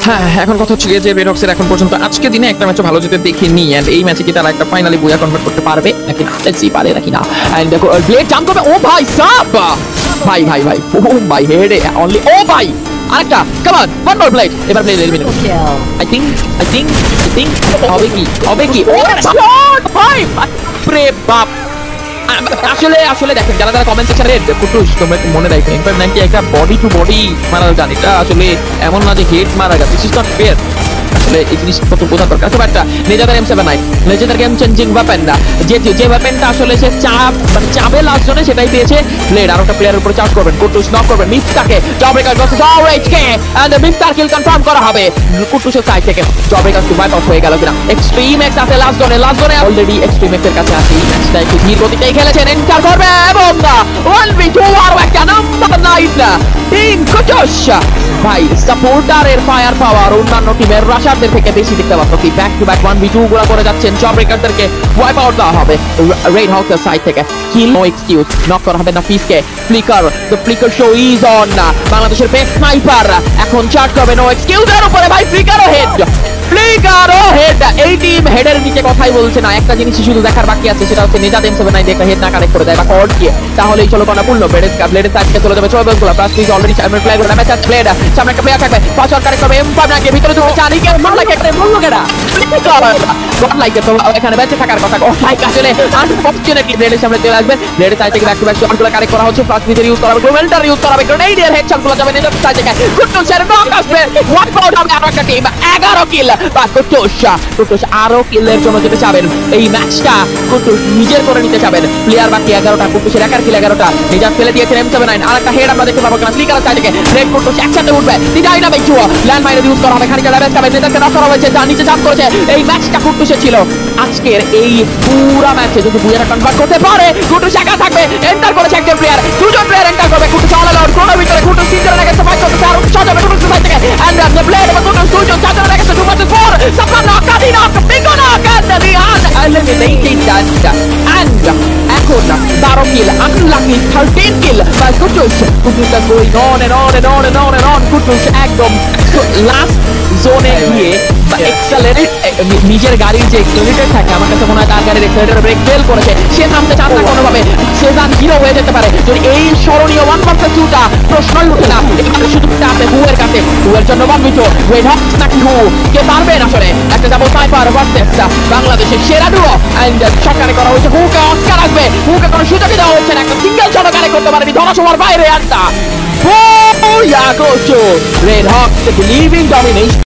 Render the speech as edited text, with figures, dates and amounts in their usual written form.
হ্যাঁ, এখন কথা হচ্ছে যে রেড হক্সের এখন পর্যন্ত আজকে দিনে একটা ম্যাচও ভালো যেতে দেখিনি, এন্ড এই ম্যাচে কি তারা একটা ফাইনালি বুয়া কনভার্ট করতে পারবে নাকি না, লেটস সি পারে নাকি না। এন্ড দেখো ব্লেড জাম্প করবে, ও ভাই সাব, ভাই ভাই ভাই, ও মাই হেড অনলি, ও ভাই আরেকটা, come on one more blade, এবার ব্লেড এলিমিনেট। আই থিংক হবে কি ও শট ভাই, প্রে বাপ। আসলে দেখেন যারা যারা কমেন্ট সেকশনে কুটুস তোমরা মনে রাখবে M590 একটা বডি টু বডি মারার গান, এটা আসলে এমন না যে হেড মারা গেছে, দিস ইজ নট ফেয়ার। আসলে এই জিনিস কত বোঝা দরকার। তবে একটা legendary M79 legendary game changing weapon না, যে ওয়েপনটা আসলে সে চাবে লাস্ট জোনে সেটাই পেয়েছে। ব্লেড আর একটা প্লেয়ারের উপর চার্জ করবেন, কুটুস নক করবেন মিফতাকে, জবরেকার ভার্সেস আরএইচকে এন্ড মিফতার কিল কনফার্ম করা হবে কুটুসের সাইড থেকে। জবরেকার কি ওয়াইপ আউট হয়ে গেল কিনা, এক্সট্রিম এক্স আছে লাস্ট জোনে অলরেডি এক্সট্রিম এক্সের কাছে আছে। এই ম্যাচটা একটু ধীর গতিতেই খেলেছেন, এন্টার করবে এবং 1v2 আরো একটা নাম্বার 9 টিম কুটুস। ভাই সাপোর্টারের ফায়ার পাওয়ার অন্যান্য টিমের রাশারদের থেকে বেশি দেখতে পাচ্ছি। ব্যাক টু ব্যাক 1v2 গুলা করে যাচ্ছেন, জব ব্রেকারদেরকে ওয়াইপ আউট দেওয়া হবে রেড হক্সের সাইড থেকে। কিল নো এক্সকিউজ, নক করা হবে না পিসকে। Flicker the Flicker show is on, বাংলাদেশের বেস্ট স্নাইপার এখন চার্জ করবে নো এক্সকিউজের উপরে। ভাই ফ্লিকারও হেড, ফ্লিকারও হেড। এই টিম হেডের নিচে কথাই বলছে না, একটা জিনিস শুধু দেখার বাকি আছে, সেটা হচ্ছে নিজাদ M79 একটা হেড না কানেক্ট করে দেয় বা কর্ড দিয়ে, তাহলেই চলো কোনা পূর্ণ ব্লেডের সাইডকে চলে যাবে 24 গোলা প্লাস পিস অলরেডি সামনে প্লে করে ম্যাচ ব্লেড সামনে একটা প্লেয়ার থাকবে, পাঁচজন কানেক্ট করবে M59 এর ভিতরে তো জানি কে মার লাগে একটা বললো কেডা গড লাইক তো এখানে বেঁচে থাকার কথা। গড লাইক আসলে আনফরচুনেটলি ব্লেডের সামনে চলে আসবে। ব্লেডের সাইড থেকে ব্যাক টু ব্যাক শটগুলো কানেক্ট করা হচ্ছে, প্লাস পিসের ইউজ করা হবে, গ্লোমেন্টার ইউজ করা হবে, গ্রেনেডিয়ার হেডশটগুলো যাবে নিজাদ সাইড থেকে। কুটুসের নক আসবে, ওয়াইপ আউট হবে আরো একটা টিম, 11 কিল বা কুটুস আরো কিলের জন্য যেতে চাবেন। এই ম্যাচটা কুটুস নিজের করে নিতে চাবেন। প্লেয়ার বাকি 11টা, কুটুসের একার কিল 11টা। নিজাদ ফেলে দিয়েছেন M79, আরেকটা হেড আমরা দেখতে পাবো কিনা ফ্লিকারের সাইড থেকে। রেড কুটুস একসাথে উঠবে, দিদাই না বেচুয়া ল্যান্ড মাইনার ইউজ করা হবে, খানিকটা ড্যামেজ খাবে, নিজাদকে নক করা হয়েছে, যা নিচে জাম্প করেছে। এই ম্যাচটা কুটুসের ছিল। আজকের এই পুরো ম্যাচে যদি বুয়াটা কনভার্ট করতে পারে, কুটুস একা থাকবে। এন্টার করেছে একজন প্লেয়ার, দুজন প্লেয়ার এন্টার করবে, কুটুস অল আউট কোন ভিতরে। কুটুস তিনজনের আগে ফাইট করতে আর শট হবে কুটুসের সাইড থেকে, এন্ড দ্য প্লেয়ার এবং কুটুস দুজন চারজনের আগে 2 vs 4 সাফানা কাদিনা বিগো knock and the eliminating that and এখন 12 কিল আনলাকি 13 কিল বাই কুটুস। কুটুস is going on and on and on and on and on. Kutus একদম লাস্ট জোনে গিয়ে এক্সেলারেট নিজের গাড়ির যে এক্সেলারেটর থাকে, আমার কাছে মনে হয় তার গাড়ির এক্সেলারেটর ব্রেক ফেল করেছে, সে নামতে চান না কোনোভাবে, সেজান হিরো হয়ে যেতে পারে যদি এই স্মরণীয় 1 vs 2টা প্রশ্নই উঠে না। এখানে শুধু আছে হুয়ের কাছে, হুয়ের জন্য 1v2 রেড হক্স নাকি হু, কে পারবেন আসলে একটা ডাবল স্নাইপার ভার্সেস বাংলাদেশের সেরা ডুও। এন্ড সরকারে করা হয়েছে হুকে অস্কার আসবে, হুকে কোনো সুযোগই দেওয়া হচ্ছে না, একটা সিঙ্গেল শট কানেক্ট করতে পারেনি, ধরাছোঁয়ার বাইরে আনটা। Oh yeah coach red hawks believing domination.